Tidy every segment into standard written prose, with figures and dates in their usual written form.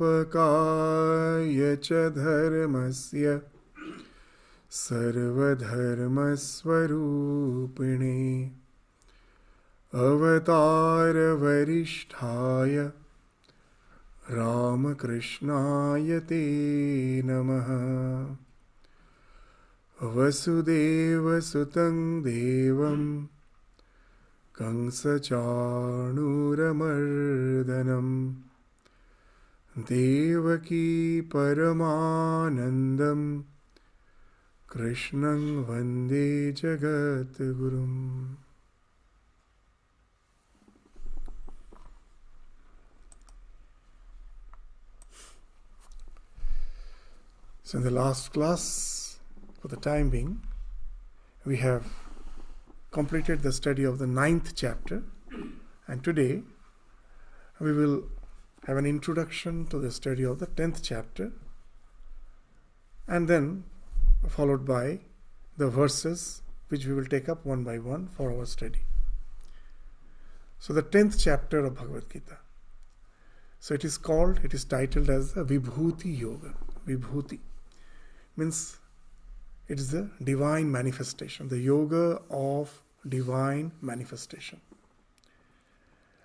संस्थापकाय च धर्मस्य सर्वधर्मस्वरूपिणे अवतारवरिष्ठाय रामकृष्णाय ते नमः। वसुदेवसुतं देवं कंसचाणूरमर्दनं देवकी परमानन्दं कृष्णं वन्दे जगद्गुरुम्। So in the last class, for the time being, we have completed the study of the 9th chapter, and today we will have an introduction to the study of the 10th chapter, and then followed by the verses which we will take up one by one for our study. So the 10th chapter of Bhagavad Gita. So it is titled as a Vibhuti Yoga. Vibhuti means it is the divine manifestation, the yoga of divine manifestation.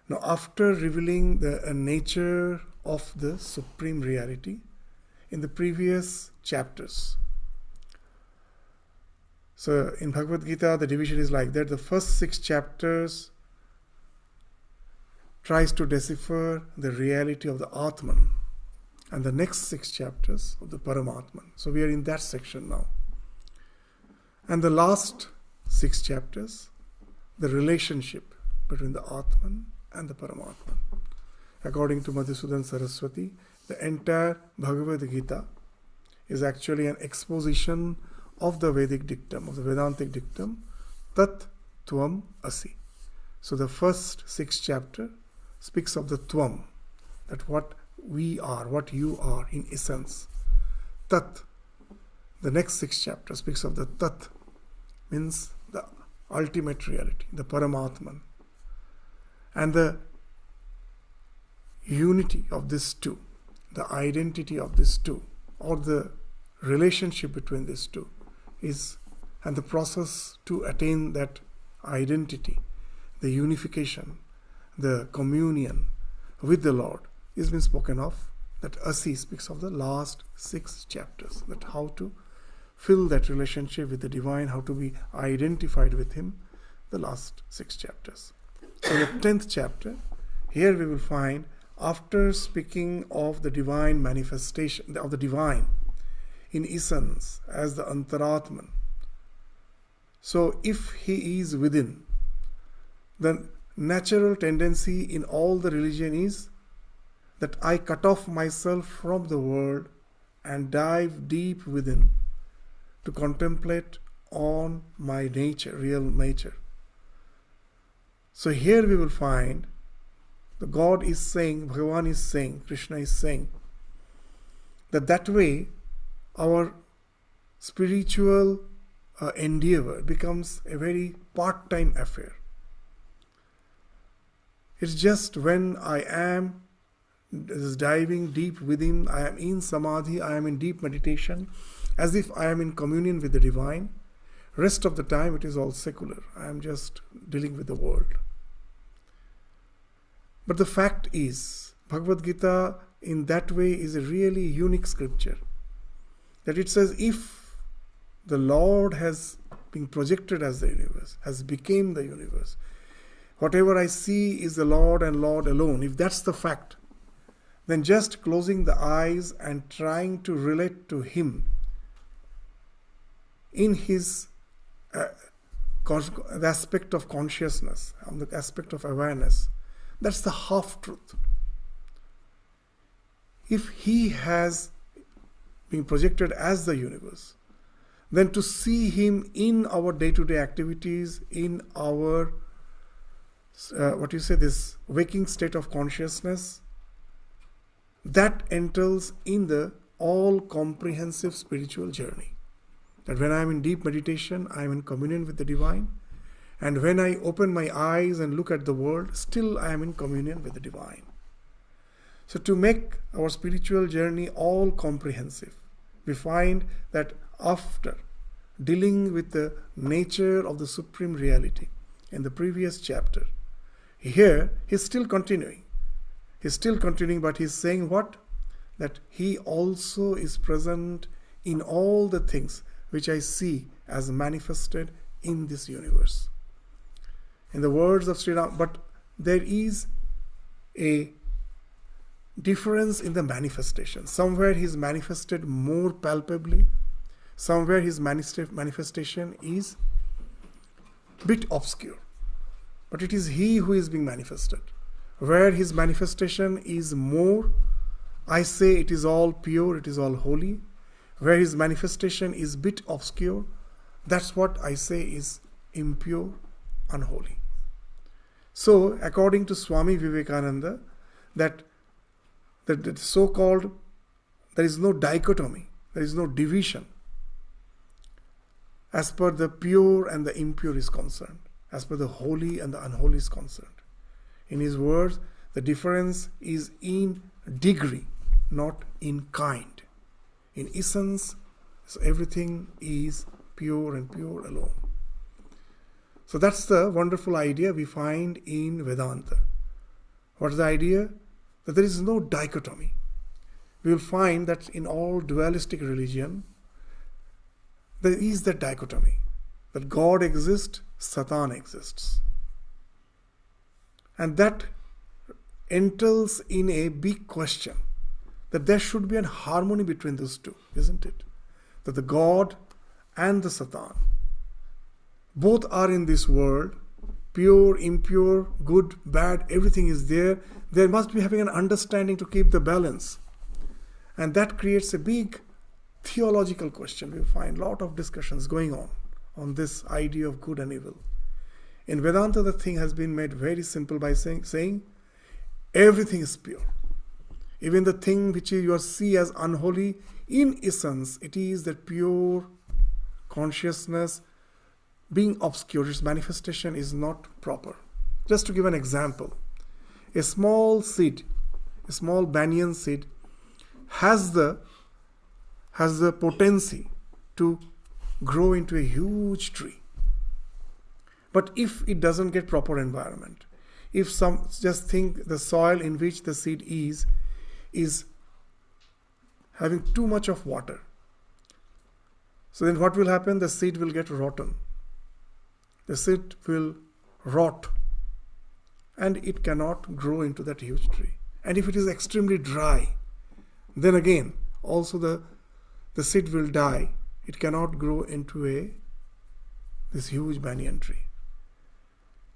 Now, after revealing the nature of the supreme reality in the previous chapters, so in Bhagavad Gita the division is like that. The first 6 chapters tries to decipher the reality of the Atman, and the next 6 chapters of the Paramatman. So we are in that section now. And the last 6 chapters, the relationship between the Atman and the Paramatman. According to Madhusudan Saraswati, the entire Bhagavad Gita is actually an exposition of the Vedic dictum, of the Vedantic dictum, Tat Tvam Asi. So the first 6 chapter speaks of the Tvam, that what we are, what you are in essence. Tat. The next 6 chapters speaks of the Tat, means the ultimate reality, the Paramatman. And the unity of these two, the identity of these two, or the relationship between these two is, and the process to attain that identity, the unification, the communion with the Lord, is been spoken of. That Asi speaks of the last 6 chapters, that how to fill that relationship with the divine, how to be identified with him, the last 6 chapters. So the 10th chapter, here we will find, after speaking of the divine manifestation, of the divine in essence as the Antaratman. So if he is within, the natural tendency in all the religion is that I cut off myself from the world and dive deep within to contemplate on my nature, real nature. So here we will find the God is saying, Bhagavan is saying, Krishna is saying, that way our spiritual endeavor becomes a very part-time affair. It's just when I am diving deep within, I am in samadhi, I am in deep meditation, as if I am in communion with the divine. Rest of the time it is all secular. I am just dealing with the world. But the fact is, Bhagavad Gita in that way is a really unique scripture. That it says, if the Lord has been projected as the universe, has become the universe, whatever I see is the Lord and Lord alone, if that's the fact, then just closing the eyes and trying to relate to him in his the aspect of consciousness, the aspect of awareness, that's the half-truth. If he has been projected as the universe, then to see him in our day-to-day activities, in our this waking state of consciousness, that entails in the all-comprehensive spiritual journey. That when I am in deep meditation, I am in communion with the divine, and when I open my eyes and look at the world, still I am in communion with the divine. So to make our spiritual journey all comprehensive, we find that after dealing with the nature of the Supreme Reality in the previous chapter, here he's still continuing. He's still continuing, but he's saying what? That he also is present in all the things which I see as manifested in this universe. In the words of Sri Ram, but there is a difference in the manifestation. Somewhere he is manifested more palpably, somewhere his manifestation is bit obscure. But it is he who is being manifested. Where his manifestation is more, I say it is all pure, it is all holy. Where his manifestation is bit obscure, that's what I say is impure, unholy. So, according to Swami Vivekananda, that the so-called, there is no dichotomy, there is no division as per the pure and the impure is concerned, as per the holy and the unholy is concerned. In his words, the difference is in degree, not in kind. In essence, everything is pure and pure alone. So that's the wonderful idea we find in Vedanta. What is the idea? That there is no dichotomy. We will find that in all dualistic religion, there is that dichotomy. That God exists, Satan exists. And that entails in a big question, that there should be a harmony between those two, isn't it? That the God and the Satan, both are in this world, pure, impure, good, bad, everything is there. There must be having an understanding to keep the balance. And that creates a big theological question. We find a lot of discussions going on this idea of good and evil. In Vedanta, the thing has been made very simple by saying everything is pure. Even the thing which you see as unholy, in essence, it is that pure consciousness being obscure. Its manifestation is not proper. Just to give an example, a small seed, a small banyan seed, has the potency to grow into a huge tree. But if it doesn't get proper environment, if some just think the soil in which the seed is having too much of water, so then what will happen? The seed will get rotten. The seed will rot and it cannot grow into that huge tree. And if it is extremely dry, then again also the seed will die. It cannot grow into this huge banyan tree.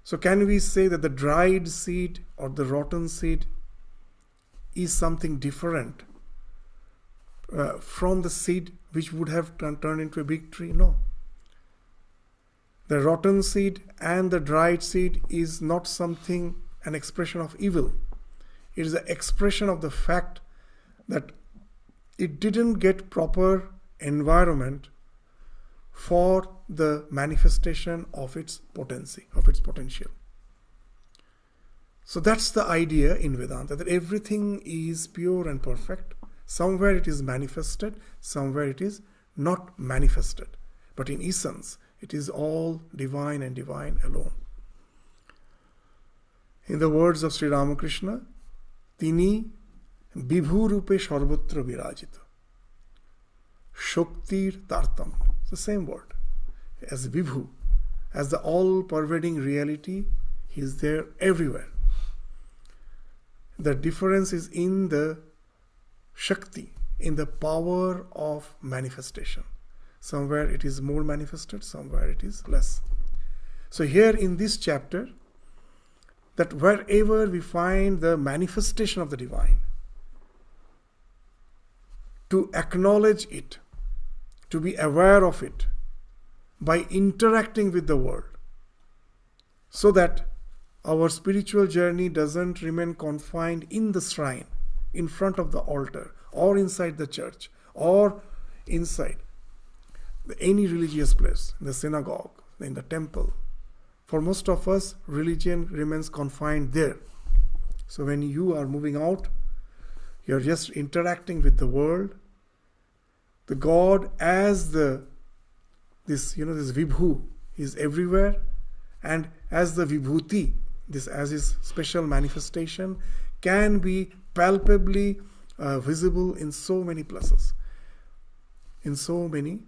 So can we say that the dried seed or the rotten seed is something different from the seed which would have turned into a big tree? No. The rotten seed and the dried seed is not something, an expression of evil. It is an expression of the fact that it didn't get proper environment for the manifestation of its potency, of its potential. So that's the idea in Vedanta, that everything is pure and perfect. Somewhere it is manifested, somewhere it is not manifested. But in essence, it is all divine and divine alone. In the words of Sri Ramakrishna, Tini Vibhu Rupe Sarvatra Virajita. Shoktir Tartam. It's the same word. As Vibhu, as the all-pervading reality, he is there everywhere. The difference is in the Shakti, in the power of manifestation. Somewhere it is more manifested, somewhere it is less. So here in this chapter, that wherever we find the manifestation of the divine, to acknowledge it, to be aware of it, by interacting with the world, so that our spiritual journey doesn't remain confined in the shrine, in front of the altar, or inside the church, or inside any religious place, in the synagogue, in the temple. For most of us, religion remains confined there. So when you are moving out, You're just interacting with the world. The God as this Vibhu is everywhere, and as the Vibhuti, this as his special manifestation, can be palpably visible in so many places, in so many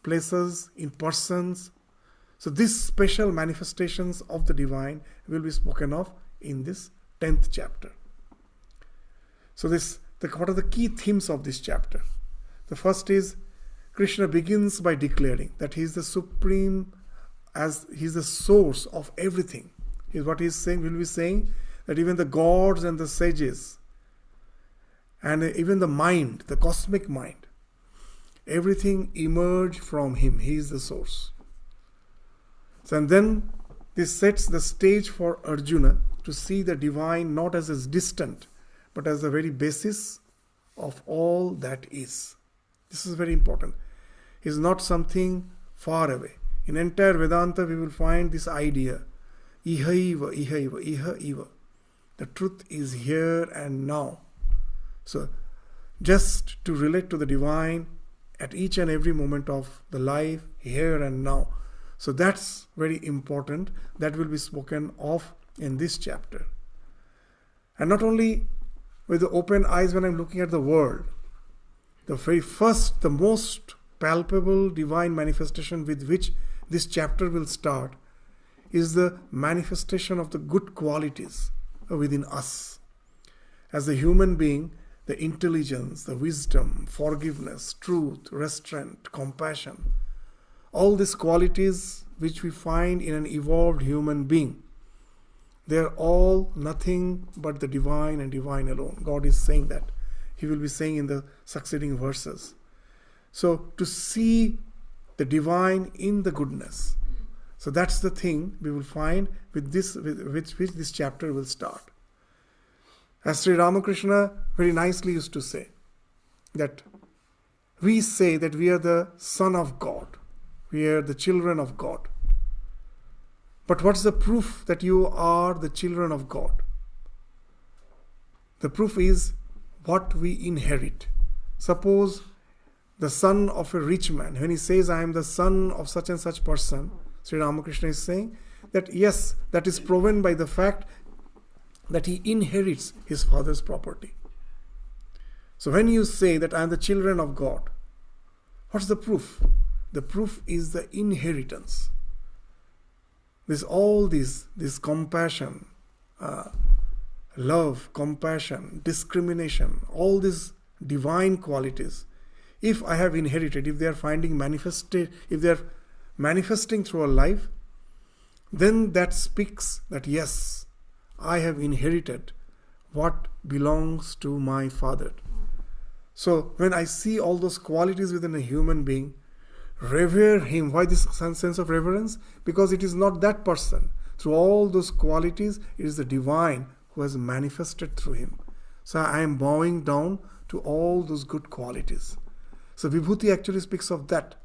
places, in persons. So these special manifestations of the divine will be spoken of in this 10th chapter. So what are the key themes of this chapter? The first is Krishna begins by declaring that he is the supreme, as he is the source of everything. Is what he is saying. Will be saying that even the gods and the sages, and even the mind, the cosmic mind, everything emerge from him. He is the source. So, and then this sets the stage for Arjuna to see the divine not as distant, but as the very basis of all that is. This is very important. It is not something far away. In entire Vedanta, we will find this idea, ihaiva, ihaiva, iha, iva. The truth is here and now. So, just to relate to the divine at each and every moment of the life, here and now. So that's very important. That will be spoken of in this chapter. And not only with the open eyes when I'm looking at the world, the very first, the most palpable divine manifestation with which this chapter will start is the manifestation of the good qualities within us. As a human being, the intelligence, the wisdom, forgiveness, truth, restraint, compassion, all these qualities which we find in an evolved human being, they are all nothing but the divine and divine alone. God is saying that. He will be saying in the succeeding verses. So to see the divine in the goodness. So that's the thing we will find with which this chapter will start. As Sri Ramakrishna very nicely used to say, that we say that we are the son of God. We are the children of God. But what's the proof that you are the children of God? The proof is what we inherit. Suppose the son of a rich man, when he says, I am the son of such and such person, Sri Ramakrishna is saying that yes, that is proven by the fact that he inherits his father's property. So when you say that I am the children of God, what's the proof? The proof is the inheritance. This compassion, love, compassion, discrimination, all these divine qualities, if I have inherited, if they are manifesting through a life, then that speaks that yes, I have inherited what belongs to my father. So when I see all those qualities within a human being, revere him. Why this sense of reverence? Because it is not that person. Through all those qualities, it is the divine who has manifested through him. So I am bowing down to all those good qualities. So Vibhuti actually speaks of that.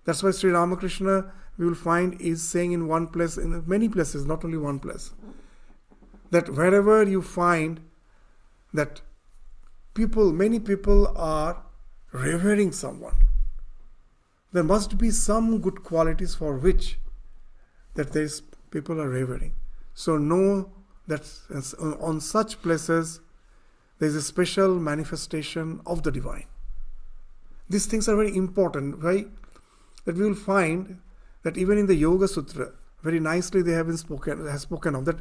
That's why Sri Ramakrishna, we will find, is saying in one place, in many places, not only one place, that wherever you find that many people are revering someone, there must be some good qualities for which that people are revering. So know that on such places there is a special manifestation of the divine. These things are very important. Why? That we will find that even in the Yoga Sutra, very nicely they have spoken of that.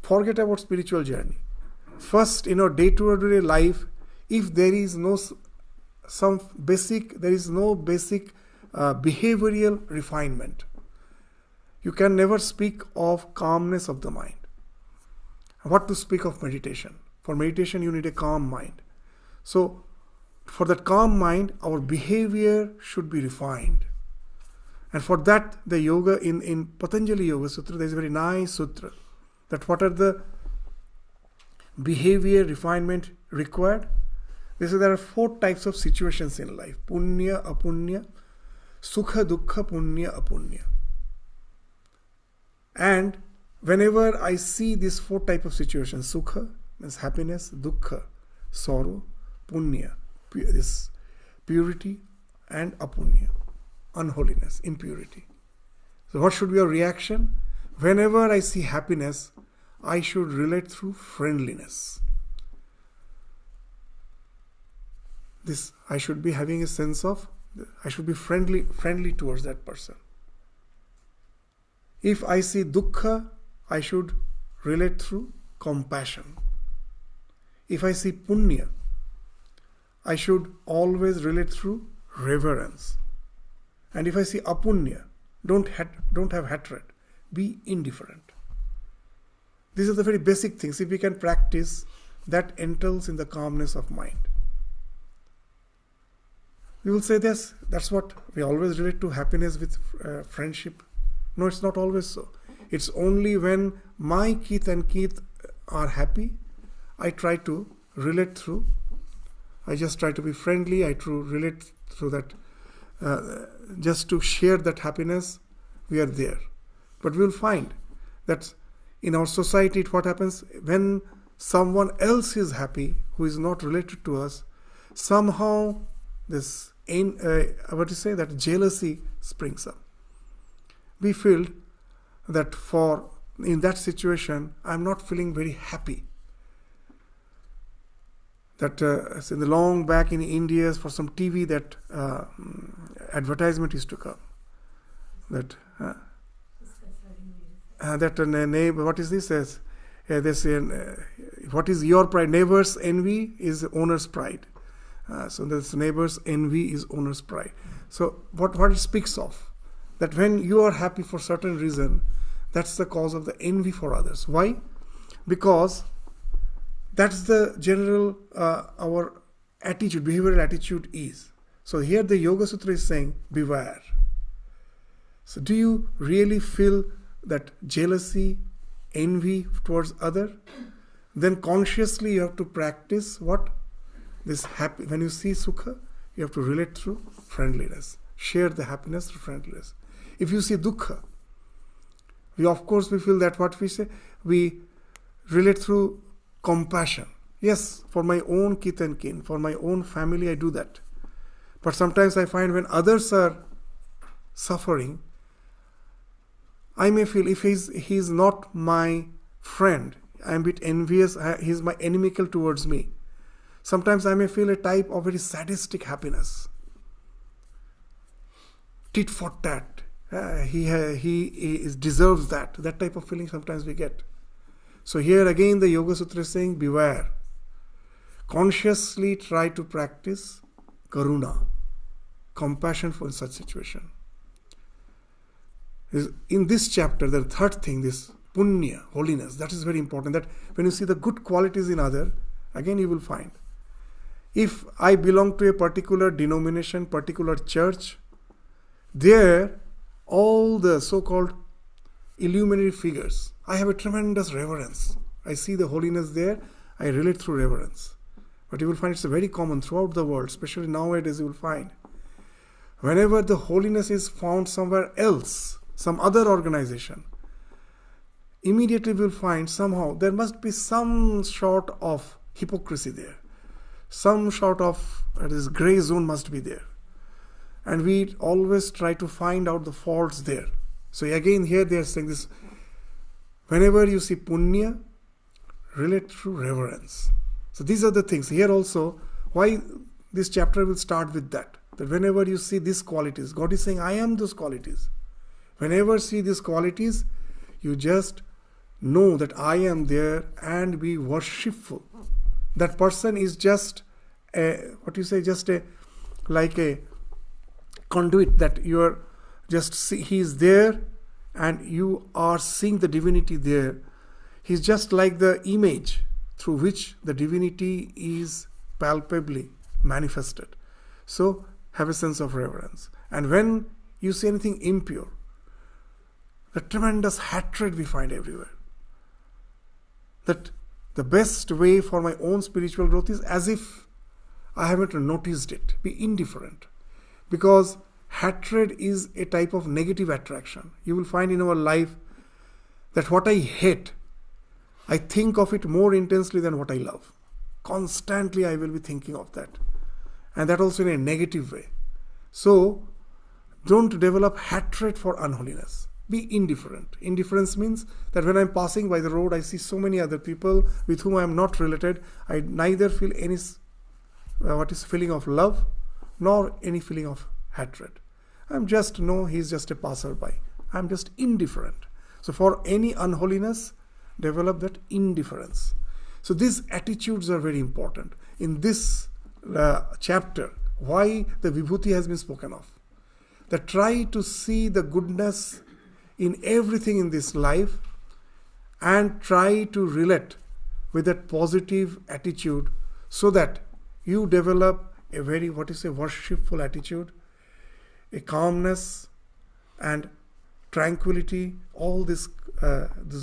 Forget about spiritual journey. First, in our day-to-day life, if there is no basic behavioral refinement, you can never speak of calmness of the mind. What to speak of meditation? For meditation, you need a calm mind. So, for that calm mind, our behavior should be refined. And for that, the yoga in Patanjali Yoga Sutra, there is a very nice sutra that what are the behavior refinement required? They say there are 4 types of situations in life: punya, apunya, sukha, dukkha, punya, apunya. And whenever I see these 4 types of situations, sukha means happiness, dukkha, sorrow, punya, this purity, and apunya, unholiness, impurity. So what should be your reaction? Whenever I see happiness, I should relate through friendliness. This, I should be having a sense of, I should be friendly towards that person. If I see dukkha, I should relate through compassion. If I see punya, I should always relate through reverence. And if I see apunya, don't have hatred, be indifferent. These are the very basic things. If we can practice, that entails in the calmness of mind. We will say this, that's what we always relate to happiness with friendship. No, it's not always so. It's only when my kith and kith are happy, I try to relate through. I just try to be friendly. I try to relate through that, just to share that happiness. We are there. But we will find that in our society, what happens when someone else is happy, who is not related to us, somehow this that jealousy springs up. We feel that in that situation, I'm not feeling very happy. That in the long back in India, for some TV, that advertisement used to come. That neighbor, what is this? What is your pride? Neighbor's envy is owner's pride. So this neighbor's envy is owner's pride. So what it speaks of, that when you are happy for certain reason, that's the cause of the envy for others. Why? Because that's the general our attitude, behavioral attitude is. So here the Yoga Sutra is saying, beware. So do you really feel that jealousy, envy towards other? Then consciously you have to practice what? This happy. When you see sukha, you have to relate through friendliness. Share the happiness through friendliness. If you see dukkha, we feel that what we say, we relate through compassion. Yes, for my own kith and kin, for my own family, I do that. But sometimes I find when others are suffering, I may feel if he's not my friend, I'm a bit envious, he's my inimical towards me. Sometimes I may feel a type of very sadistic happiness. Tit for tat. He deserves that. That type of feeling sometimes we get. So here again the Yoga Sutra is saying, beware. Consciously try to practice karuna, compassion for such situation. In this chapter, the third thing, this punya, holiness, that is very important. That when you see the good qualities in other, again you will find. If I belong to a particular denomination, particular church, there all the so-called illuminary figures, I have a tremendous reverence. I see the holiness there, I relate through reverence. But you will find it's very common throughout the world, especially nowadays you will find. Whenever the holiness is found somewhere else, some other organization, immediately we will find somehow there must be some sort of hypocrisy there. Some sort of this grey zone must be there. And we always try to find out the faults there. So again here they are saying this, whenever you see punya, relate through reverence. So these are the things. Here also, why this chapter will start with that. That whenever you see these qualities, God is saying, I am those qualities. Whenever you see these qualities, you just know that I am there and be worshipful. That person is just like a conduit, that you are just see, he is there and you are seeing the divinity there. He is just like the image through which the divinity is palpably manifested. So have a sense of reverence. And when you see anything impure, the tremendous hatred we find everywhere. That the best way for my own spiritual growth is as if I haven't noticed it. Be indifferent. Because hatred is a type of negative attraction. You will find in our life that what I hate, I think of it more intensely than what I love. Constantly I will be thinking of that. And that also in a negative way. So, don't develop hatred for unholiness. Be indifferent. Indifference means that when I'm passing by the road, I see so many other people with whom I am not related. I neither feel any feeling of love, nor any feeling of hatred. I'm just, no, he's just a passerby. I'm just indifferent. So for any unholiness, develop that indifference. So these attitudes are very important. In this chapter, why the Vibhuti has been spoken of. That try to see the goodness in everything in this life and try to relate with that positive attitude so that you develop a very, worshipful attitude, a calmness and tranquility, all these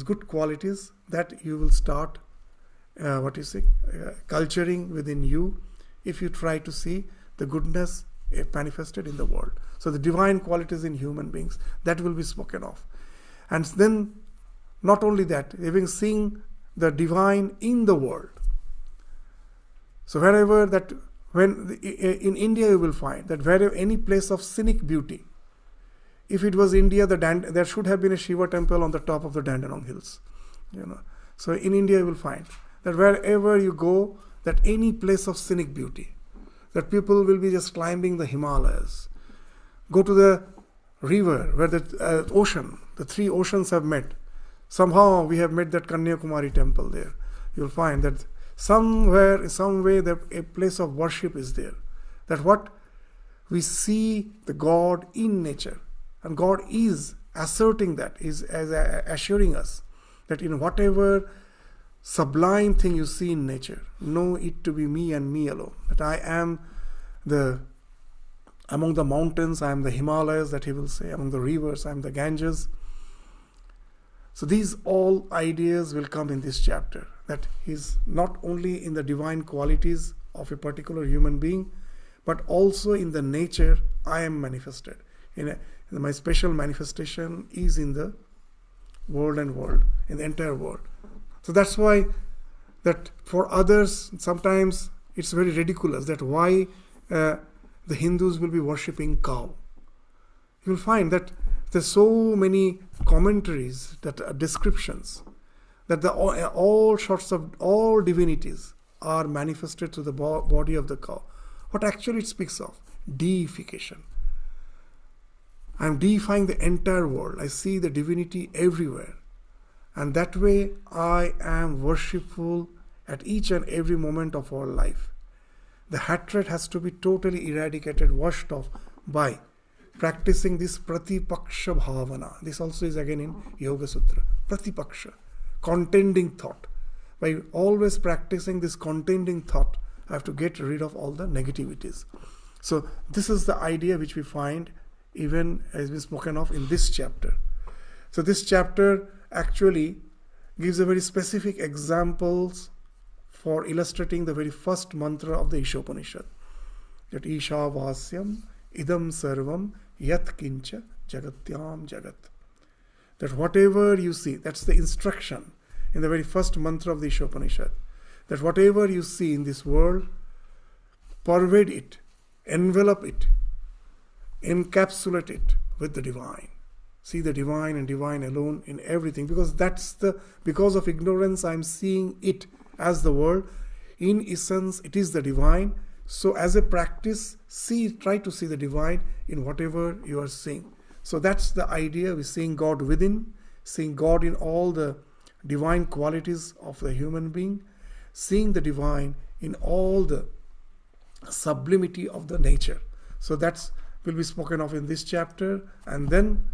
good qualities that you will start culturing within you if you try to see the goodness manifested in the world. So the divine qualities in human beings, that will be spoken of. And then not only that, even seeing the divine in the world. So wherever that, in India you will find that wherever any place of scenic beauty, if it was India, there should have been a Shiva temple on the top of the Dandenong hills. So in India you will find that wherever you go, that any place of scenic beauty, that people will be just climbing the Himalayas. Go to the river where the ocean, the three oceans have met. Somehow we have met that Kanyakumari temple there. You'll find that somewhere, in some way, a place of worship is there. That what? We see the God in nature. And God is asserting that, is assuring us that in whatever sublime thing you see in nature, know it to be me and me alone. That I am among the mountains, I am the Himalayas, that he will say, among the rivers, I am the Ganges. So these all ideas will come in this chapter, that he's not only in the divine qualities of a particular human being, but also in the nature I am manifested. My special manifestation is in the world, in the entire world. So that's why that for others, sometimes it's very ridiculous that why the Hindus will be worshipping cow. You will find that there's so many commentaries, that are descriptions, that all divinities are manifested through the body of the cow. What actually it speaks of? Deification. I am deifying the entire world. I see the divinity everywhere. And that way I am worshipful at each and every moment of our life. The hatred has to be totally eradicated, washed off by practicing this pratipaksha bhavana. This also is again in Yoga Sutra. Pratipaksha, contending thought. By always practicing this contending thought, I have to get rid of all the negativities. So this is the idea which we find even as we spoken of in this chapter. So this chapter actually gives a very specific examples for illustrating the very first mantra of the Ishopanishad. That Isha Vasyam Idam Sarvam Yat Kincha Jagatyam Jagat. That whatever you see, that's the instruction in the very first mantra of the Ishopanishad. That whatever you see in this world, pervade it, envelop it, encapsulate it with the divine. See the divine and divine alone in everything, because because of ignorance I am seeing it as the world. In essence it is the divine. So as a practice, try to see the divine in whatever you are seeing. So that's the idea. We're seeing God within, seeing God in all the divine qualities of the human being, seeing the divine in all the sublimity of the nature. So that's will be spoken of in this chapter. And then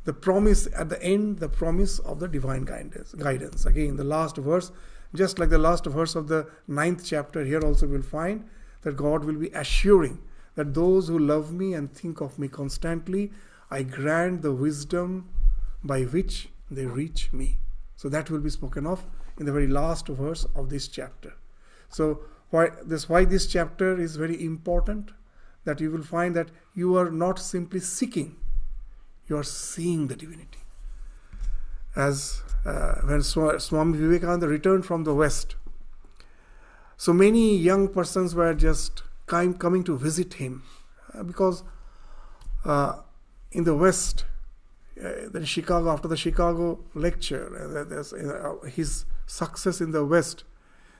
the promise at the end, the promise of the divine guidance. Again, the last verse, just like the last verse of the 9th chapter, here also we'll find that God will be assuring that those who love me and think of me constantly, I grant the wisdom by which they reach me. So that will be spoken of in the very last verse of this chapter. So why this chapter is very important, that you will find that you are not simply seeking, you are seeing the divinity. as when Swami Vivekananda returned from the West. So many young persons were just coming to visit him because in the West, then Chicago, after the Chicago lecture, his success in the West,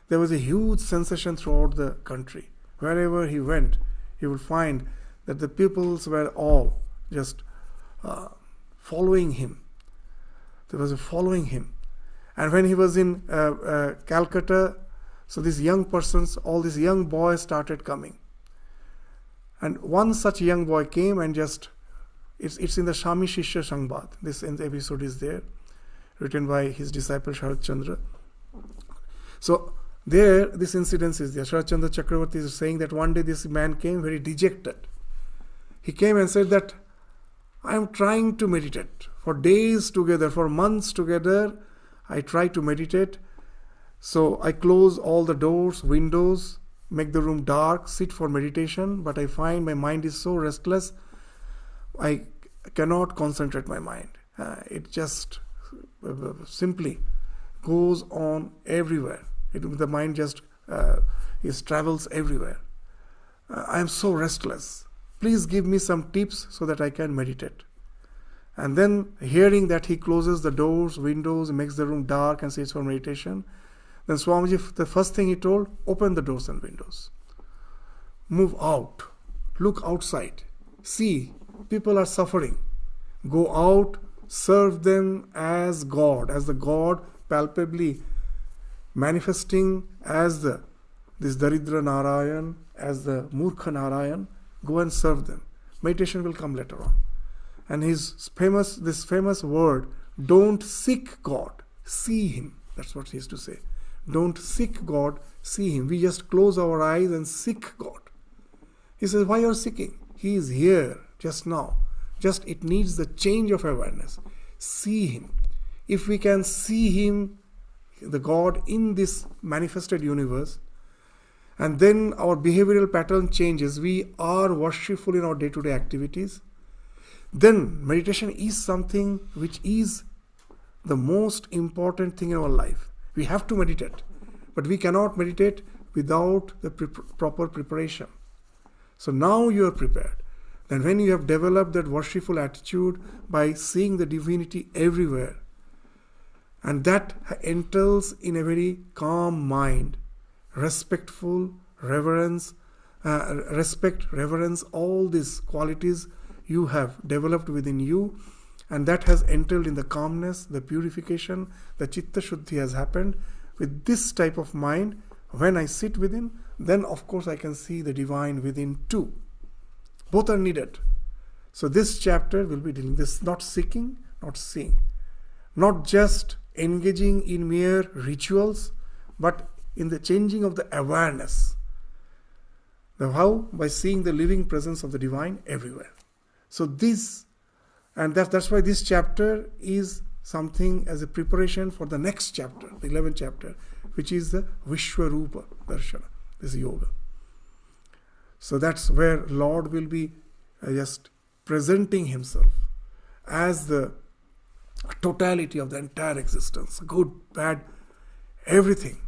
there was a huge sensation throughout the country. Wherever he went, he would find that the peoples were all just following him. There was a following him. And when he was in Calcutta, so these young persons, all these young boys started coming. And one such young boy came and just, it's in the Swami Shishya Sangbad. This episode is there, written by his disciple Sharat Chandra. So there, this incident is there. Sharat Chandra Chakravarti is saying that one day this man came very dejected. He came and said that, I am trying to meditate. For days together, for months together, I try to meditate. So I close all the doors, windows, make the room dark, sit for meditation, but I find my mind is so restless, I cannot concentrate my mind. It just simply goes on everywhere. The mind just travels everywhere. I am so restless. Please give me some tips so that I can meditate. And then hearing that he closes the doors, windows, makes the room dark and sits for meditation, then Swamiji, the first thing he told, open the doors and windows. Move out. Look outside. See, people are suffering. Go out, serve them as God, as the God palpably manifesting as this Daridra Narayan, as the Murkha Narayan. Go and serve them. Meditation will come later on. And this famous word, don't seek God, see Him. That's what he used to say. Don't seek God, see Him. We just close our eyes and seek God. He says, why are you seeking? He is here just now. Just it needs the change of awareness. See Him. If we can see Him, the God in this manifested universe, and then our behavioral pattern changes, we are worshipful in our day-to-day activities, then meditation is something which is the most important thing in our life. We have to meditate, but we cannot meditate without the proper preparation. So now you are prepared. Then when you have developed that worshipful attitude by seeing the divinity everywhere, and that entails in a very calm mind, respectful, reverence, all these qualities you have developed within you, and that has entailed in the calmness, the purification, the chitta shuddhi has happened. With this type of mind, when I sit within, then of course I can see the divine within too. Both are needed. So this chapter will be dealing this, not seeking, not seeing, not just engaging in mere rituals, but in the changing of the awareness. Now how? By seeing the living presence of the divine everywhere. So this, and that's why this chapter is something as a preparation for the next chapter, the 11th chapter, which is the Vishwarupa Darshana, this yoga. So that's where Lord will be just presenting Himself as the totality of the entire existence, good, bad, everything.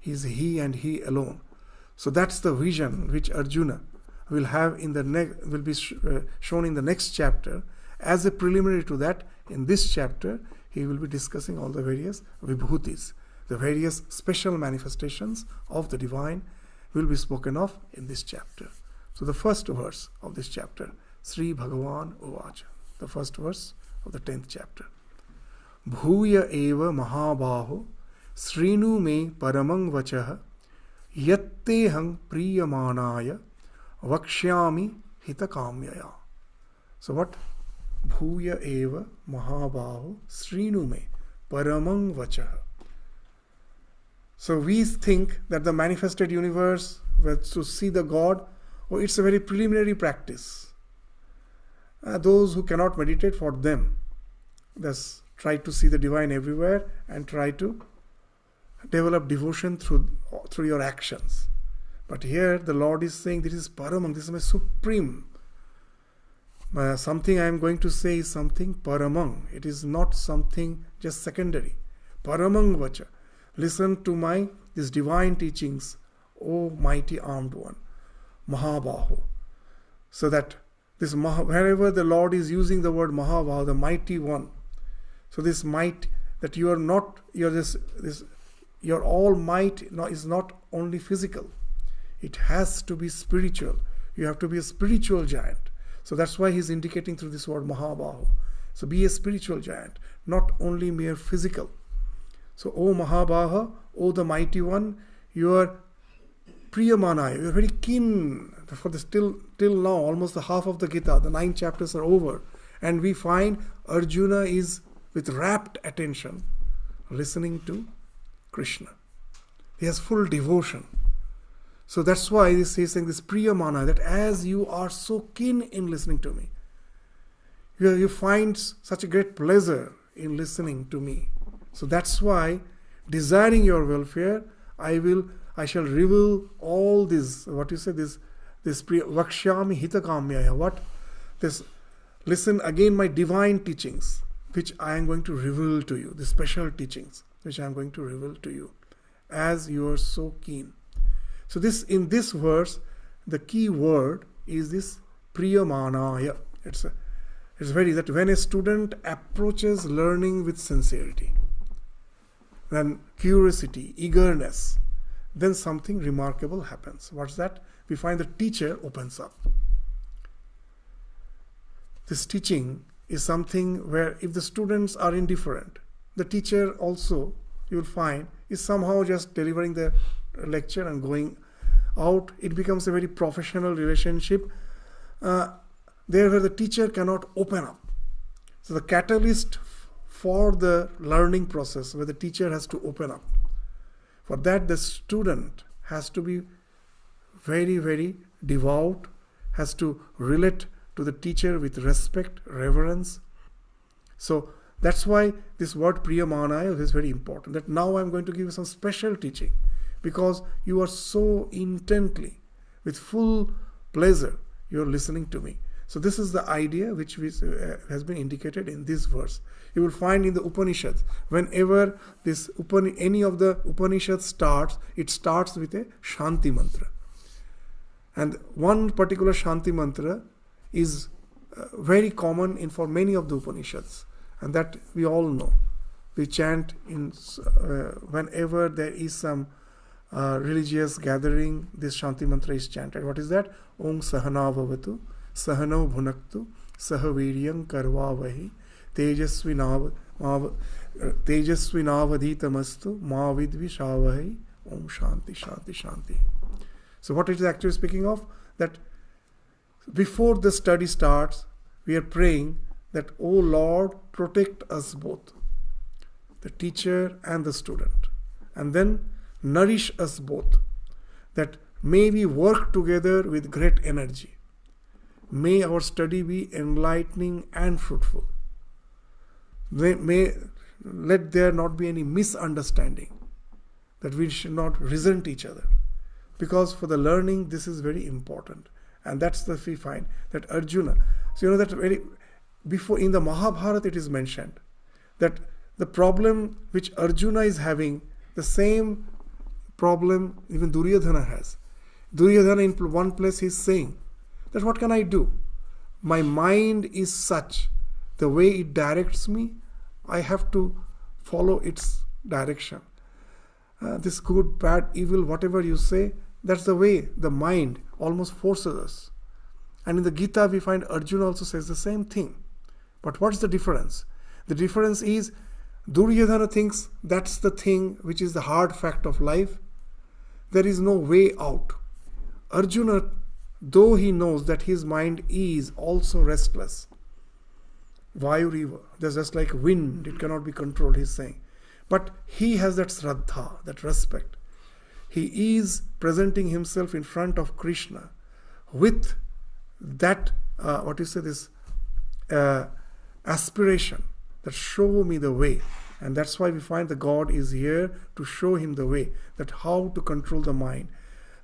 Is He and He alone. So that's the vision which Arjuna will have will be shown in the next chapter. As a preliminary to that, in this chapter, he will be discussing all the various Vibhutis, the various special manifestations of the divine will be spoken of in this chapter. So the first verse of this chapter, Sri Bhagavan Uvacha, the first verse of the 10th chapter. Bhuya eva mahabaho srinu me paramang vachaha yattehang priyamanaya vakshyami hitakamyaya. So what? Bhuya eva mahabaho srinu me paramang vachaha. So we think that the manifested universe, to see the God, it's a very preliminary practice. Those who cannot meditate, for them, thus try to see the divine everywhere and try to develop devotion through your actions. But here the Lord is saying, this is Paramang, this is my supreme Something I am going to say is something paramang. It is not something just secondary. Paramang vacha. Listen to these divine teachings, O mighty armed one, Mahabaho. So that wherever the Lord is using the word Mahabaho, the mighty one. So this might, that you are not, your all might is not only physical. It has to be spiritual. You have to be a spiritual giant. So that's why he's indicating through this word Mahabaho. So be a spiritual giant, not only mere physical. So, O Mahabaha, O the mighty one, you are Priyamanaya, you are very keen. For this till now, almost the half of the Gita, the 9 chapters are over. And we find Arjuna is with rapt attention listening to Krishna. He has full devotion. So that's why he's saying this Priyamana, that as you are so keen in listening to me, you find such a great pleasure in listening to me. So that's why, desiring your welfare, I shall reveal all this, this Vakshyami Hitakamyaya, listen again my divine teachings, which I am going to reveal to you, the special teachings, which I am going to reveal to you, as you are so keen. So in this verse, the key word is this Priyamanaya. It's very that when a student approaches learning with sincerity, then curiosity, eagerness, then something remarkable happens. What's that? We find the teacher opens up. This teaching is something where if the students are indifferent, the teacher also, you will find, is somehow just delivering the lecture and going out. It becomes a very professional relationship there where the teacher cannot open up. So the catalyst for the learning process, where the teacher has to open up, for that the student has to be very, very devout, has to relate to the teacher with respect, reverence. So that's why this word Priyamanaya is very important. That now I'm going to give you some special teaching, because you are so intently, with full pleasure, you are listening to me. So this is the idea which has been indicated in this verse. You will find in the Upanishads, whenever any of the Upanishads starts, it starts with a Shanti mantra. And one particular Shanti mantra is very common for many of the Upanishads, and that we all know. We chant whenever there is some religious gathering, this Shanti mantra is chanted. What is that? Om Sahana Bhavatu, Sahano Bhunaktu, Sahaviryam Karvavahi, Tejasvinavadhitamastu, Ma Vidvishavahi, Om Shanti, Shanti, Shanti. So what it is actually speaking of? That before the study starts, we are praying that, O Lord, protect us both, the teacher and the student, and then nourish us both, that may we work together with great energy. May our study be enlightening and fruitful. Let there not be any misunderstanding, that we should not resent each other. Because for the learning, this is very important. And that's the we find that Arjuna. So you know that before in the Mahabharata it is mentioned that the problem which Arjuna is having, the same problem even Duryodhana has. Duryodhana in one place is saying that what can I do? My mind is such, the way it directs me, I have to follow its direction. This good, bad, evil, whatever you say, that's the way the mind almost forces us. And in the Gita we find Arjuna also says the same thing. But what's the difference? The difference is Duryodhana thinks that's the thing which is the hard fact of life. There is no way out. Arjuna, though he knows that his mind is also restless, Vayu river, there's just like wind, it cannot be controlled, he's saying. But he has that Shraddha, that respect. He is presenting himself in front of Krishna with that, aspiration, that show me the way. And that's why we find the God is here to show him the way, that how to control the mind,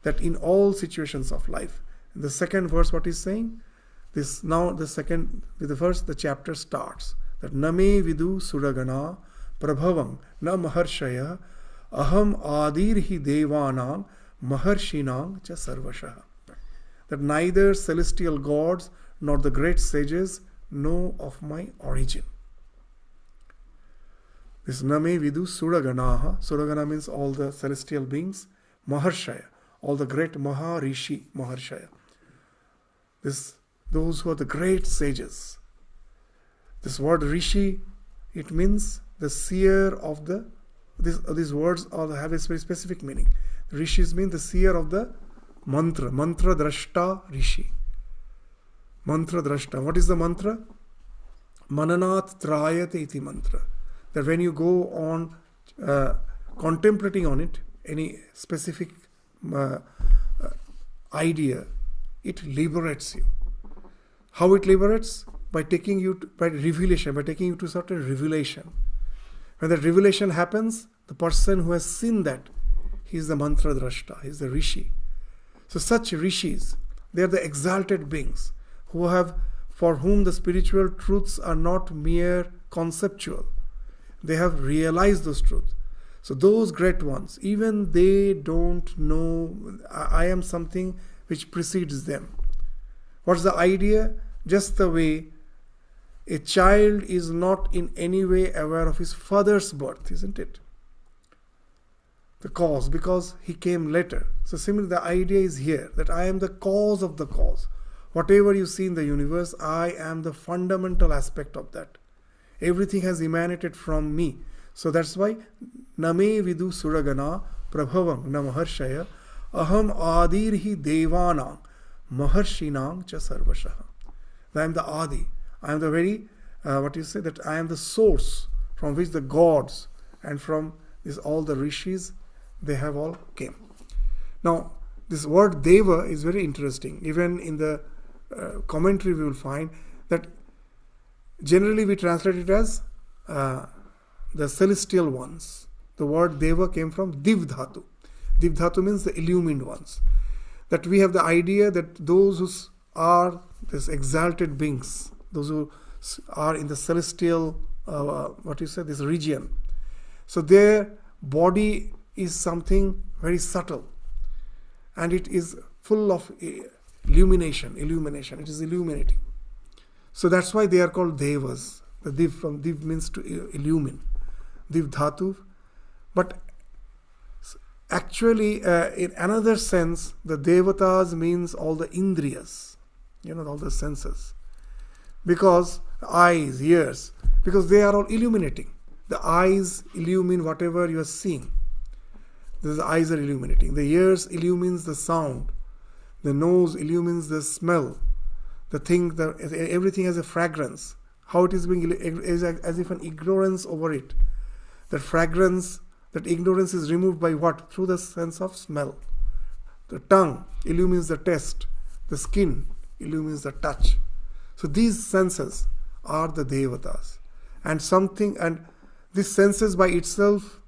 that in all situations of life. In the second verse, what he's saying? This now the second, with the first, the chapter starts that Name Vidu Suragana Prabhavam Na Maharshaya Aham Adirhi Devanam Maharshinam Cha Sarvashah. That neither celestial gods nor the great sages know of my origin. This Name Vidu Suraganaha. Suragana means all the celestial beings. Maharshaya, all the great Maharishi, Maharshaya. Those who are the great sages. This word Rishi, it means the seer of the. These words have a very specific meaning. Rishis mean the seer of the mantra. Mantra drashta Rishi. Mantra drashta. What is the mantra? Mananat trayate iti mantra. That when you go on contemplating on it, any specific idea, it liberates you. How it liberates? By taking you to, by revelation, by taking you to certain revelation. When that revelation happens, the person who has seen that, he is the mantra drashta, he is the rishi. So such rishis, they are the exalted beings who have, for whom the spiritual truths are not mere conceptual. They have realized those truths. So those great ones, even they don't know I am something which precedes them. What's the idea? Just the way a child is not in any way aware of his father's birth, isn't it? The cause, because he came later. So similarly, the idea is here that I am the cause of the cause. Whatever you see in the universe, I am the fundamental aspect of that. Everything has emanated from me. So that's why Name Vidu Suragana Prabhavam Na Maharshaya Aham Adirhi Devanam Maharshinam Cha Sarvashah. I am the Adi. I am the very, that I am the source from which the gods and from all the rishis, they have all came. Now, this word Deva is very interesting. Even in the commentary we will find that generally we translate it as the celestial ones. The word Deva came from Div Dhatu. Div Dhatu means the illumined ones. That we have the idea that those who are these exalted beings, those who are in the celestial, this region. So their body is something very subtle. And it is full of illumination. It is illuminating. So that's why they are called Devas. The Div from Div means to illumine. Div Dhatu. But actually, in another sense, the Devatas means all the Indriyas. All the senses. Because eyes, ears, because they are all illuminating. The eyes illumine whatever you are seeing. The eyes are illuminating. The ears illumines the sound. The nose illumines the smell. Everything has a fragrance. How it is being as if an ignorance over it. That fragrance, that ignorance is removed by what? Through the sense of smell. The tongue illumines the taste. The skin illumines the touch. So these senses are the Devatas. And these senses by itself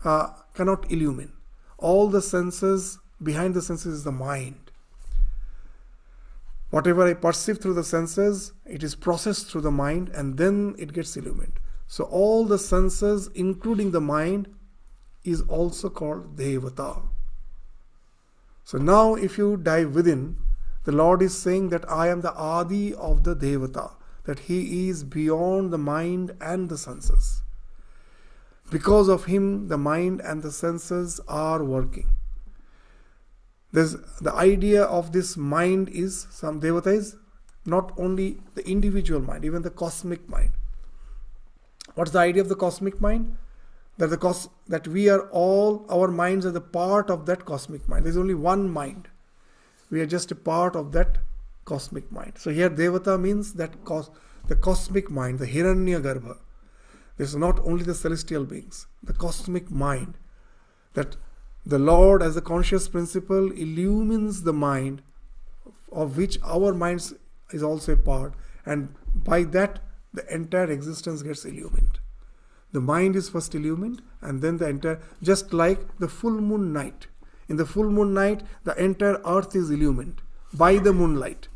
cannot illumine. All the senses, behind the senses is the mind. Whatever I perceive through the senses, it is processed through the mind and then it gets illumined. So all the senses, including the mind, is also called Devata. So now if you dive within, the Lord is saying that I am the Adi of the Devata, that He is beyond the mind and the senses. Because of Him, the mind and the senses are working. The idea of this mind is, some Devata is not only the individual mind, even the cosmic mind. What's the idea of the cosmic mind? That we are all, our minds are the part of that cosmic mind. There's only one mind. We are just a part of that cosmic mind. So here Devata means that the cosmic mind, the Hiranyagarbha. This is not only the celestial beings, the cosmic mind. That the Lord as the conscious principle illumines the mind, of which our minds is also a part. And by that, the entire existence gets illumined. The mind is first illumined and then the entire, just like the full moon night. In the full moon night, the entire earth is illumined by the moonlight.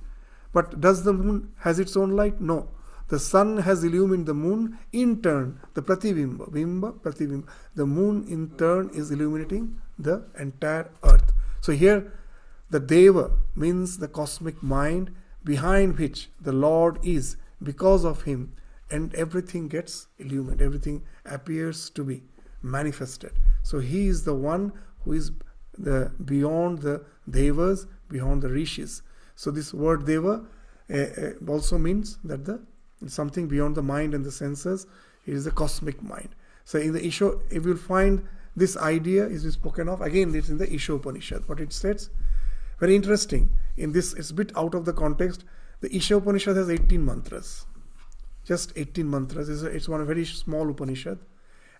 But does the moon has its own light? No. The sun has illumined the moon. In turn, the pratibimba, bimba, pratibimba, the moon in turn is illuminating the entire earth. So here, the Deva means the cosmic mind behind which the Lord is. Because of him, and everything gets illumined, everything appears to be manifested. So he is the one who is the beyond the Devas, beyond the Rishis. So this word Deva also means that the something beyond the mind and the senses. It is the cosmic mind. So in the Isha, if you'll find this idea is spoken of, again it's in the Isha Upanishad. What it says, very interesting. In this, it's a bit out of the context. The Isha Upanishad has 18 mantras. Just 18 mantras. It's one very small Upanishad.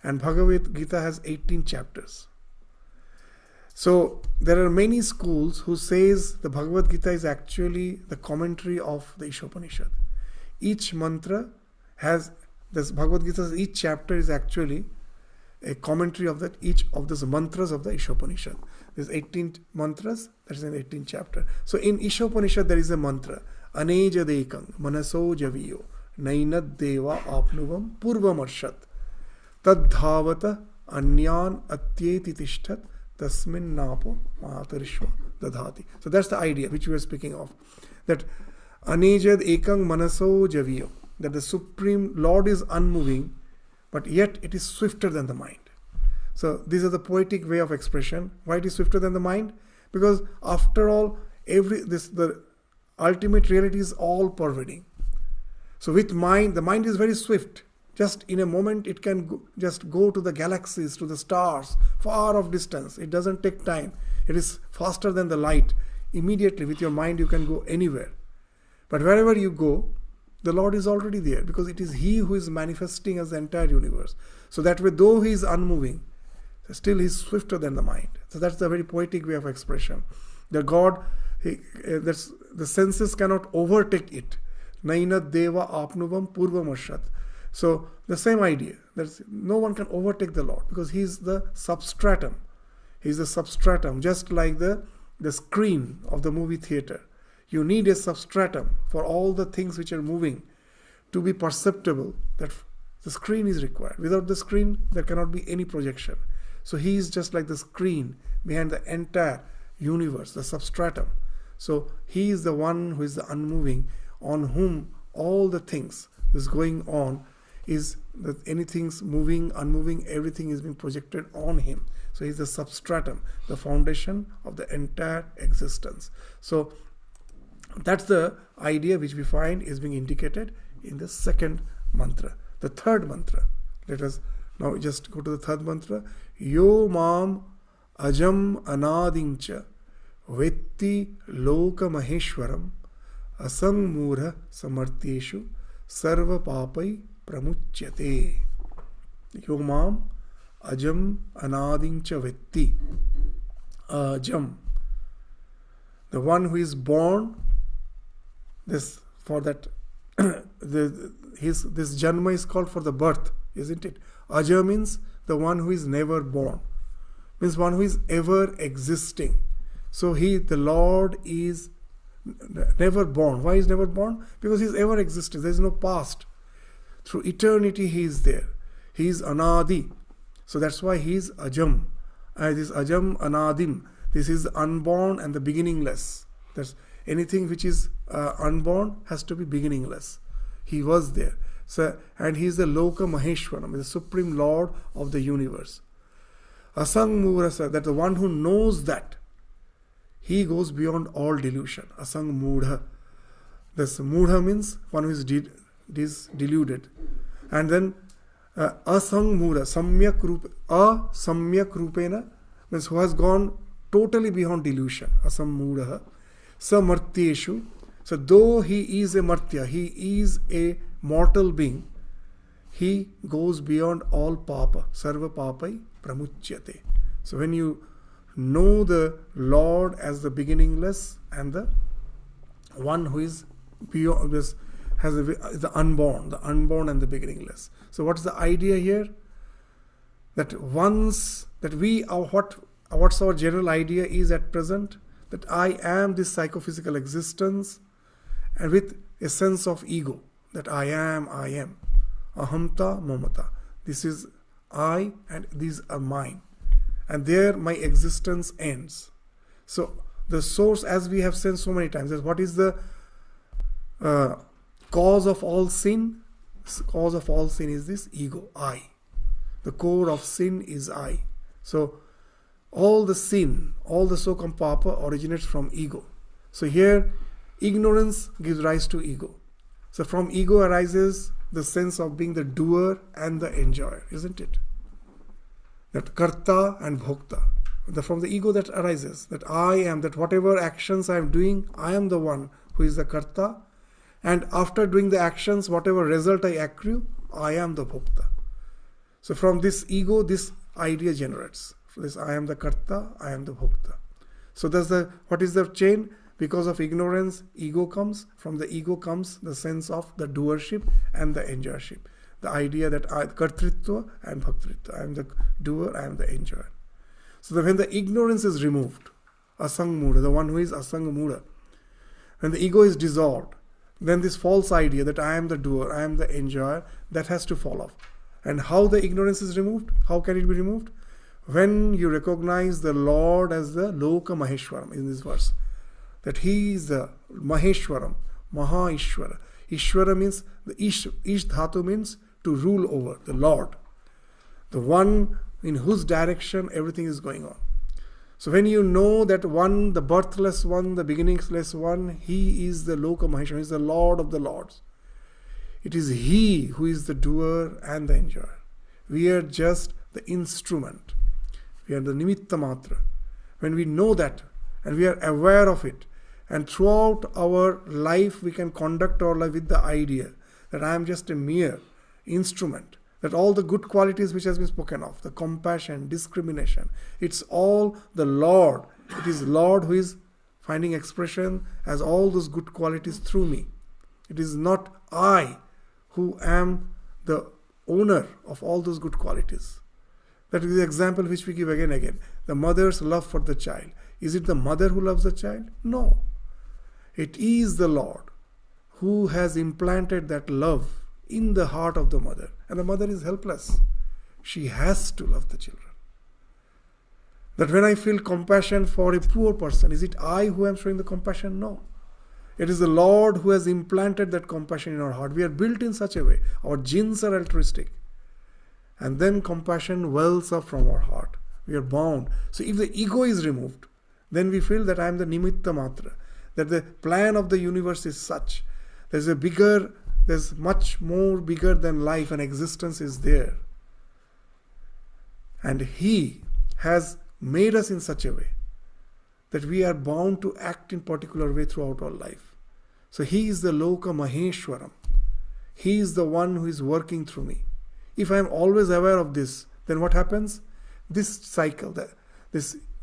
And Bhagavad Gita has 18 chapters. So there are many schools who says the Bhagavad Gita is actually the commentary of the Isha Upanishad. Each mantra has, this Bhagavad Gita, each chapter is actually a commentary of that, each of those mantras of the Isha Upanishad. There's 18 mantras, that is in 18 chapter. So in Isha Upanishad there is a mantra, Aneja Dekang, Manaso Javiyo, Nainad Deva Apnuvam Purvam Arshat, Tadhavata Anyan Atyeti Tishtat, Tasmin Napo Matarishwa Dadhati. So that's the idea which we are speaking of. That Anejad Ekang Manaso Javiyo, that the Supreme Lord is unmoving, but yet it is swifter than the mind. So these are the poetic way of expression. Why it is swifter than the mind? Because after all, the ultimate reality is all pervading. So with mind, the mind is very swift. Just in a moment, it can just go to the galaxies, to the stars, far off distance. It doesn't take time. It is faster than the light. Immediately, with your mind, you can go anywhere. But wherever you go, the Lord is already there, because it is He who is manifesting as the entire universe. So that way, though He is unmoving, still He is swifter than the mind. So that's the very poetic way of expression. The God, the senses cannot overtake it. Nainad Deva Apnuvam Purvam Arshat. So the same idea, that no one can overtake the Lord, because He is the substratum. He is the substratum, just like the screen of the movie theater. You need a substratum for all the things which are moving to be perceptible. That the screen is required. Without the screen, there cannot be any projection. So He is just like the screen behind the entire universe, the substratum. So He is the one who is the unmoving, on whom all the things is going on, is that anything's moving, unmoving, everything is being projected on Him. So He is the substratum, the foundation of the entire existence. So that's the idea which we find is being indicated in the second mantra. The third mantra. Let us now just go to the third mantra. Yo mam ajam anadincha vetti loka maheshwaram asang murha samartyeshu sarva papai pramuchyate. Yo mam ajam anadincha vetti. Ajam, the one who is born. This for that this janma is called for the birth, isn't it? Aja means the one who is never born, means one who is ever existing. So the Lord is never born. Why is never born? Because He is ever existing. There is no past. Through eternity He is there. He is Anadi. So that's why He is Ajam. This Ajam Anadim. This is unborn and the beginningless. That's anything which is unborn has to be beginningless. He was there. So, and He is the Loka Maheshwaram, the Supreme Lord of the universe. Asang Murasa, that the one who knows that, he goes beyond all delusion. Asang Mudha. This Mudha means one who is deluded. And then Asang Mudha, Samyak Rupena, means who has gone totally beyond delusion. Asang Mudha. Samartyeshu. So though he is a martya, he is a mortal being, he goes beyond all papa. Sarva papai pramuchyate. So when you know the Lord as the beginningless and the one who is beyond this, has the unborn and the beginningless. So what is the idea here? That once that we are what's our general idea is at present, that I am this psychophysical existence, and with a sense of ego, that I am, ahamta, mamata. This is I and these are mine. And there my existence ends. So the source, as we have said so many times, is what is the cause of all sin? Cause of all sin is this ego, I. The core of sin is I. So all the sin, all the so-called papa originates from ego. So here ignorance gives rise to ego. So from ego arises the sense of being the doer and the enjoyer, isn't it? That karta and bhokta. From the ego that arises, that I am, that whatever actions I am doing, I am the one who is the karta. And after doing the actions, whatever result I accrue, I am the bhokta. So from this ego, this idea generates. This I am the karta, I am the bhokta. So what is the chain? Because of ignorance, ego comes. From the ego comes the sense of the doership and the enjoyership. The idea that I kartritva and bhaktritva. I am the doer, I am the enjoyer. So that when the ignorance is removed, asang muda, the one who is asang muda, when the ego is dissolved, then this false idea that I am the doer, I am the enjoyer, that has to fall off. And how the ignorance is removed? How can it be removed? When you recognize the Lord as the Loka Maheshwaram in this verse. That He is the Maheshwaram, Maha Ishwara. Ishwara means, the Ish Dhatu means to rule over, the Lord. The one in whose direction everything is going on. So when you know that one, the birthless one, the beginningless one, He is the Loka Maheshwara, He is the Lord of the Lords. It is He who is the doer and the enjoyer. We are just the instrument. We are the nimitta matra. When we know that and we are aware of it, and throughout our life we can conduct our life with the idea that I am just a mere instrument, that all the good qualities which has been spoken of, the compassion, discrimination, it's all the Lord. It is Lord who is finding expression as all those good qualities through me. It is not I who am the owner of all those good qualities. That is the example which we give again and again. The mother's love for the child. Is it the mother who loves the child? No. It is the Lord who has implanted that love in the heart of the mother. And the mother is helpless. She has to love the children. That when I feel compassion for a poor person, is it I who am showing the compassion? No. It is the Lord who has implanted that compassion in our heart. We are built in such a way. Our genes are altruistic. And then compassion wells up from our heart. We are bound. So if the ego is removed, then we feel that I am the nimitta matra. That the plan of the universe is such. There's much more bigger than life, and existence is there. And He has made us in such a way that we are bound to act in particular way throughout our life. So He is the Loka Maheshwaram. He is the one who is working through me. If I am always aware of this, then what happens? This cycle,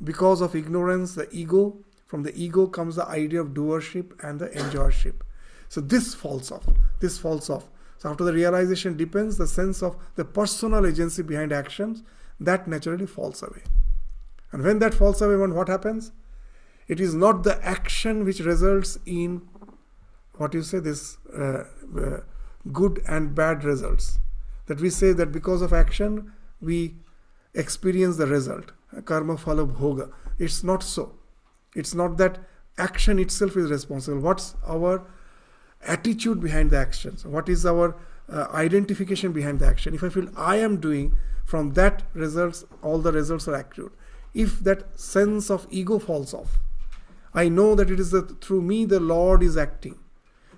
because of ignorance, the ego, from the ego comes the idea of doership and the enjoyership. So this falls off. So after the realization deepens, the sense of the personal agency behind actions, that naturally falls away. And when that falls away, what happens? It is not the action which results in this good and bad results. That we say that because of action, we experience the result. Karma phala bhoga. It's not so. It's not that action itself is responsible. What's our attitude behind the actions? What is our identification behind the action? If I feel I am doing, from that results, all the results are accrued. If that sense of ego falls off, I know that it is through me the Lord is acting.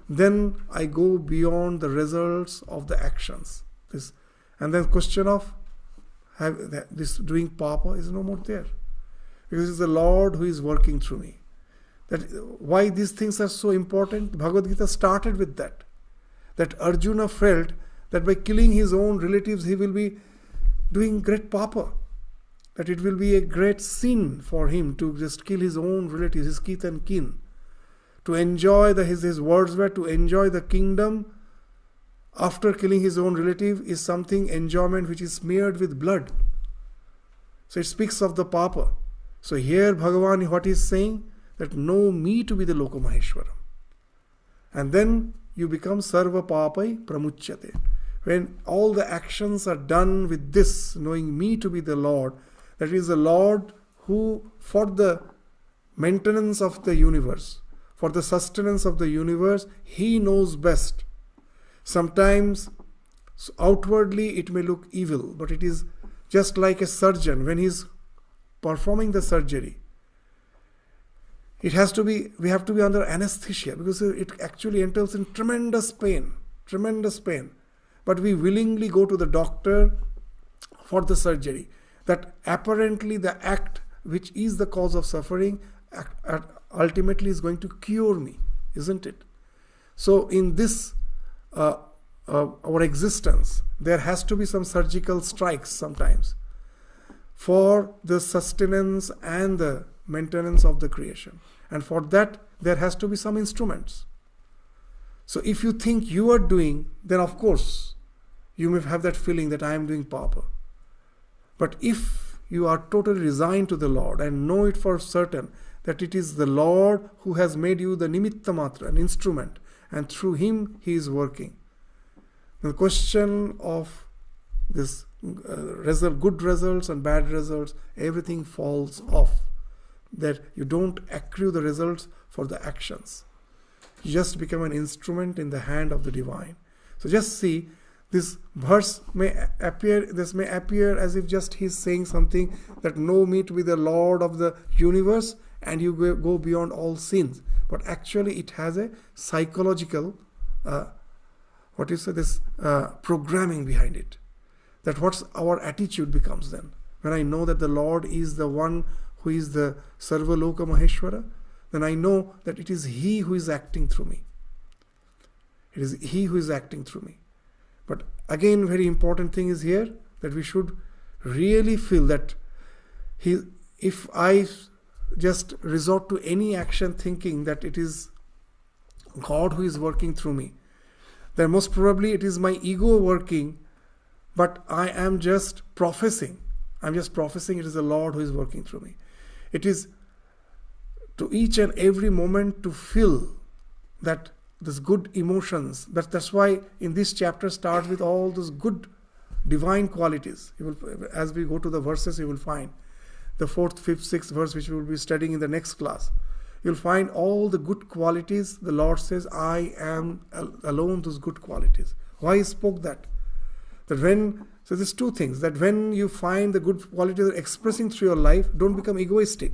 Then I go beyond the results of the actions. And then question of this doing papa is no more there. Because it is the Lord who is working through me. That why these things are so important? Bhagavad Gita started with that. That Arjuna felt that by killing his own relatives, he will be doing great papa. That it will be a great sin for him to just kill his own relatives, his kith and kin. To enjoy his words were to enjoy the kingdom after killing his own relative is something enjoyment which is smeared with blood. So it speaks of the papa. So here Bhagavan, what he is saying, that know me to be the Loka Maheshwaram. And then you become sarva papai pramuchyate. When all the actions are done with this, knowing me to be the Lord, that is the Lord who, for the maintenance of the universe, for the sustenance of the universe, He knows best. Sometimes outwardly it may look evil, but it is just like a surgeon when he's performing the surgery. We have to be under anesthesia because it actually entails in tremendous pain. But we willingly go to the doctor for the surgery. That apparently the act which is the cause of suffering ultimately is going to cure me, isn't it? So in this, our existence, there has to be some surgical strikes sometimes for the sustenance and the maintenance of the creation. And for that, there has to be some instruments. So if you think you are doing, then of course, you may have that feeling that I am doing papa. But if you are totally resigned to the Lord and know it for certain that it is the Lord who has made you the nimitta matra, an instrument, and through Him He is working. The question of this good results and bad results, everything falls off. That you don't accrue the results for the actions. You just become an instrument in the hand of the divine. So just see, this verse may appear as if just he's saying something that know me to be the Lord of the universe and you go beyond all sins. But actually it has a psychological, programming behind it. That what's our attitude becomes then. When I know that the Lord is the one who is the Sarva Loka Maheshwara, then I know that it is He who is acting through me. It is He who is acting through me. But again, very important thing is here that we should really feel that if I just resort to any action thinking that it is God who is working through me, then most probably it is my ego working, but I am just professing. I'm just professing it is the Lord who is working through me. It is to each and every moment to feel that this good emotions. That's why in this chapter starts with all those good divine qualities. As we go to the verses, you will find the 4th, 5th, 6th verse, which we will be studying in the next class. You'll find all the good qualities. The Lord says, I am alone those good qualities. Why He spoke that? So there's two things. That when you find the good qualities expressing through your life, don't become egoistic.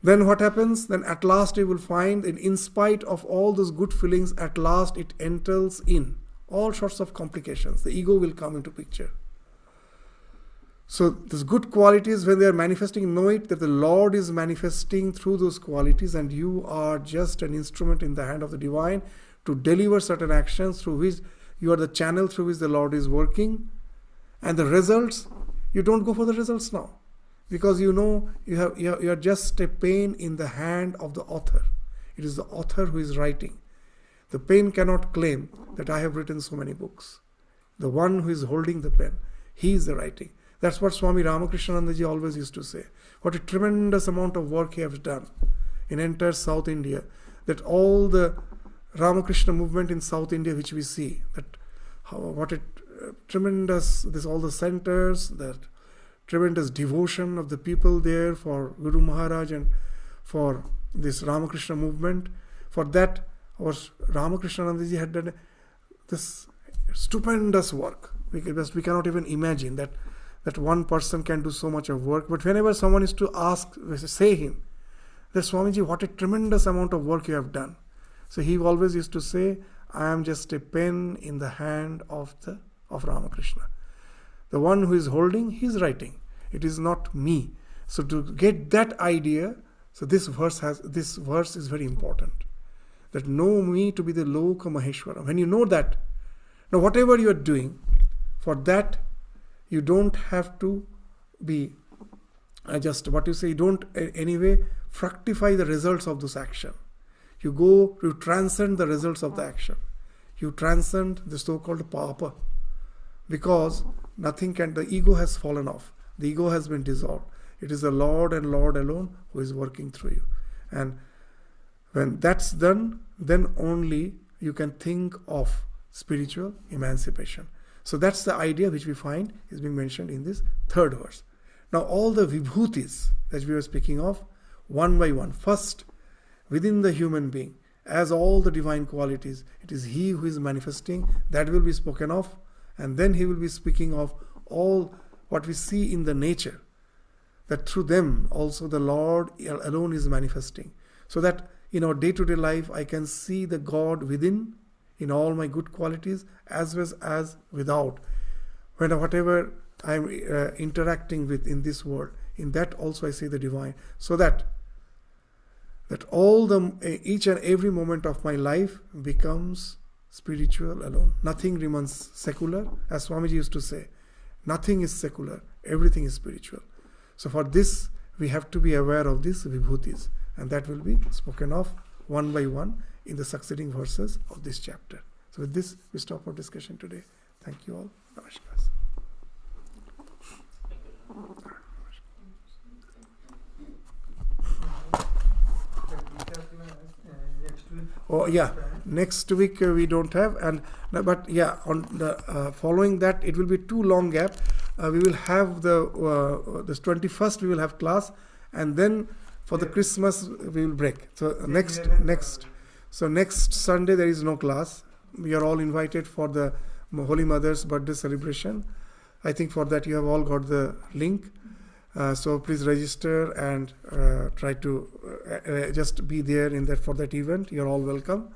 Then what happens? Then at last you will find that in spite of all those good feelings, at last it enters in all sorts of complications. The ego will come into picture. So these good qualities, when they are manifesting, know it that the Lord is manifesting through those qualities and you are just an instrument in the hand of the divine to deliver certain actions through which you are the channel through which the Lord is working. And the results, you don't go for the results now. Because you know you are just a pen in the hand of the author. It is the author who is writing. The pen cannot claim that I have written so many books. The one who is holding the pen, he is the writing. That's what Swami Ramakrishnananda ji always used to say. What a tremendous amount of work he has done in entire South India. That all the Ramakrishna movement in South India which we see, what a tremendous, all the centers, that tremendous devotion of the people there for Guru Maharaj and for this Ramakrishna movement. For that, our Ramakrishnananda ji had done this stupendous work. We cannot even imagine that one person can do so much of work. But whenever someone is to say him, that Swamiji, what a tremendous amount of work you have done. So he always used to say, I am just a pen in the hand of Ramakrishna. The one who is holding, he is writing. It is not me. So to get that idea, so this verse is very important. That know me to be the Loka Maheshwara. When you know that, now whatever you are doing, for that you don't have to be you don't anyway fructify the results of this action. You transcend the results of the action. You transcend the so-called papa. Because the ego has fallen off. The ego has been dissolved. It is the Lord and Lord alone who is working through you. And When that's done, then only you can think of spiritual emancipation. So that's the idea which we find is being mentioned in this third verse. Now all the vibhutis that we were speaking of, one by one, first within the human being, as all the divine qualities, it is he who is manifesting, that will be spoken of, and then he will be speaking of all what we see in the nature, that through them also the Lord alone is manifesting. So that in our day-to-day life I can see the God within, in all my good qualities as well as without. When whatever I am interacting with in this world, in that also I see the divine. So that all each and every moment of my life becomes spiritual alone. Nothing remains secular, as Swamiji used to say. Nothing is secular, everything is spiritual. So for this we have to be aware of these vibhutis, and that will be spoken of one by one in the succeeding verses of this chapter. So with this we stop our discussion today. Thank you all. Namaskar. Oh yeah, next week we don't have, but yeah, on the following that it will be too long gap. We will have this 21st we will have class, and then for the Christmas we will break. So next Sunday there is no class. We are all invited for the Holy Mother's birthday celebration. I think for that you have all got the link. So please register and try to just be there in that for that event. You're all welcome.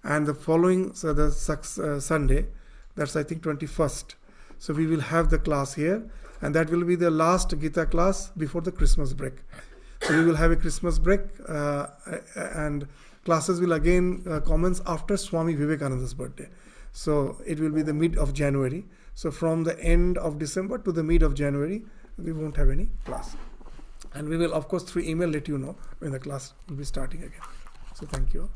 And the following Sunday, that's I think 21st. So we will have the class here, and that will be the last Gita class before the Christmas break. So we will have a Christmas break, and classes will again commence after Swami Vivekananda's birthday. So it will be the mid of January. So from the end of December to the mid of January, we won't have any class. And we will, of course, through email let you know when the class will be starting again. So thank you all.